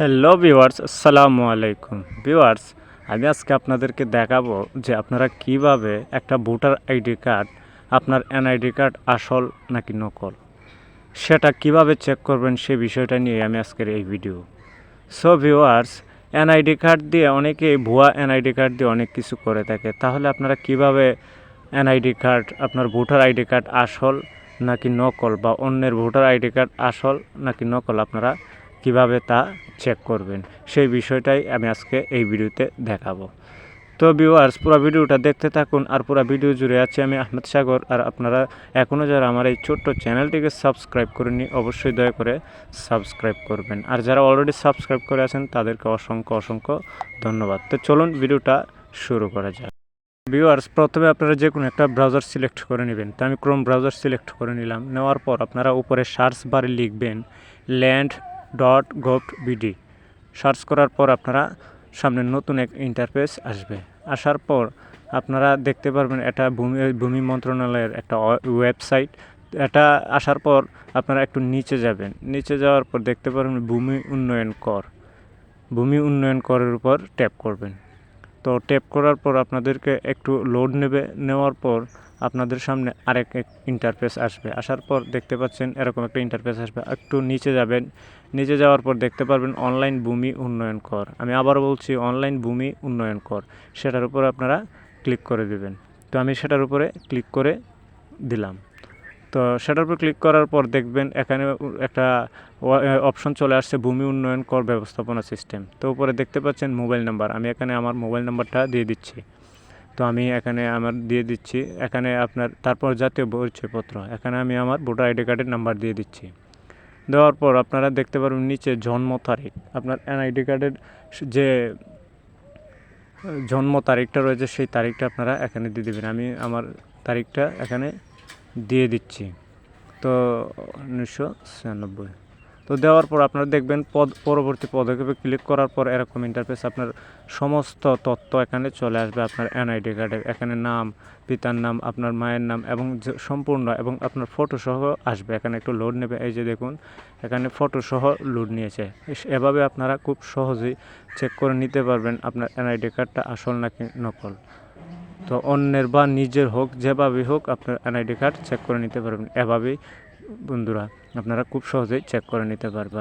Hello viewers, আসসালামু আলাইকুম viewers. আমি আজকে আপনাদেরকে দেখাবো যে আপনারা কিভাবে একটা ভোটার আইডি কার্ড, আপনার এনআইডি কার্ড আসল নাকি নকল, সেটা কিভাবে চেক করবেন সে বিষয়টা নিয়ে আমি আজকের এই video. So viewers, NID card দিয়ে অনেকেই ভুয়া এনআইডি কার্ড দিয়ে অনেক কিছু করে থাকে। তাহলে আপনারা কিভাবে এনআইডি কার্ড, আপনার ভোটার আইডি কার্ড আসল নাকি নকল, বা অন্যের ভোটার আইডি কার্ড আসল নাকি নকল, আপনারা কিভাবে তা চেক করবেন সেই বিষয়টাই আমি আজকে এই ভিডিওতে দেখাবো। তো ভিউয়ার্স, পুরো ভিডিওটা দেখতে থাকুন। আর পুরো ভিডিও জুড়ে আছে আমি আহমেদ সাগর। আর আপনারা এখনও যারা আমার এই ছোট্ট চ্যানেলটিকে সাবস্ক্রাইব করেননি, অবশ্যই দয়া করে সাবস্ক্রাইব করবেন। আর যারা অলরেডি সাবস্ক্রাইব করে আছেন তাদেরকে অসংখ্য অসংখ্য ধন্যবাদ। তো চলুন ভিডিওটা শুরু করা যাক। ভিউয়ার্স, প্রথমে আপনারা যে কোনো একটা ব্রাউজার সিলেক্ট করে নেবেন। তো আমি ক্রোম ব্রাউজার সিলেক্ট করে নিলাম। নেওয়ার পর আপনারা উপরে সার্চ বারে লিখবেন land.gov.bd। সার্চ করার পর আপনারা সামনে নতুন এক ইন্টারফেস আসবে। আসার পর আপনারা দেখতে পারবেন এটা ভূমি মন্ত্রণালয়ের একটা ওয়েবসাইট। এটা আসার পর আপনারা একটু নিচে যাবেন। নিচে যাওয়ার পর দেখতে পারবেন ভূমি উন্নয়ন কর। ভূমি উন্নয়ন করের উপর ট্যাপ করবেন। তো ট্যাপ করার পর আপনাদেরকে একটু লোড নেবে। নেওয়ার পর আপনাদের সামনে আরেক ইন্টারফেস আসবে। আসার পর দেখতে পাচ্ছেন এরকম একটা ইন্টারফেস আসবে। একটু নিচে যাবেন। নিচে যাওয়ার পর দেখতে পারবেন অনলাইন ভূমি উন্নয়ন কর। আমি আবারও বলছি, অনলাইন ভূমি উন্নয়ন কর। সেটার উপর আপনারা ক্লিক করে দেবেন। তো আমি সেটার উপরে ক্লিক করে দিলাম। তো সেটার উপর ক্লিক করার পর দেখবেন এখানে একটা অপশন চলে আসছে, ভূমি উন্নয়ন কর ব্যবস্থাপনা সিস্টেম। তো উপরে দেখতে পাচ্ছেন মোবাইল নাম্বার। আমি এখানে আমার মোবাইল নাম্বারটা দিয়ে দিচ্ছি। তো আমি এখানে আমার দিয়ে দিচ্ছি। এখানে আপনার তারপর জাতীয় পরিচয়পত্র, এখানে আমি আমার ভোটার আইডি কার্ডের নাম্বার দিয়ে দিচ্ছি। দেওয়ার পর আপনারা দেখতে পারবেন নিচে জন্ম তারিখ, আপনার এনআইডি কার্ডের যে জন্ম তারিখটা রয়েছে সেই তারিখটা আপনারা এখানে দিয়ে দেবেন। আমি আমার তারিখটা এখানে দিয়ে দিচ্ছি। তো 1996। তো দেওয়ার পর আপনারা দেখবেন পরবর্তী পদক্ষেপে ক্লিক করার পর এরকম ইন্টারফেস আপনার সমস্ত তথ্য এখানে চলে আসবে। আপনার এনআইডি কার্ডের এখানে নাম, পিতার নাম, আপনার মায়ের নাম এবং সম্পূর্ণ এবং আপনার ফটো সহ আসবে। এখানে একটু লোড নেবে। এই যে দেখুন, এখানে ফটো সহ লোড নিয়েছে। এভাবে আপনারা খুব সহজেই চেক করে নিতে পারবেন আপনার এনআইডি কার্ডটা আসল নাকি নকল। তো অন্যের বা নিজের হোক, যেভাবেই হোক আপনার এনআইডি কার্ড চেক করে নিতে পারবেন। এভাবেই বন্ধুরা আপনারা খুব সহজেই চেক করে নিতে পারবেন।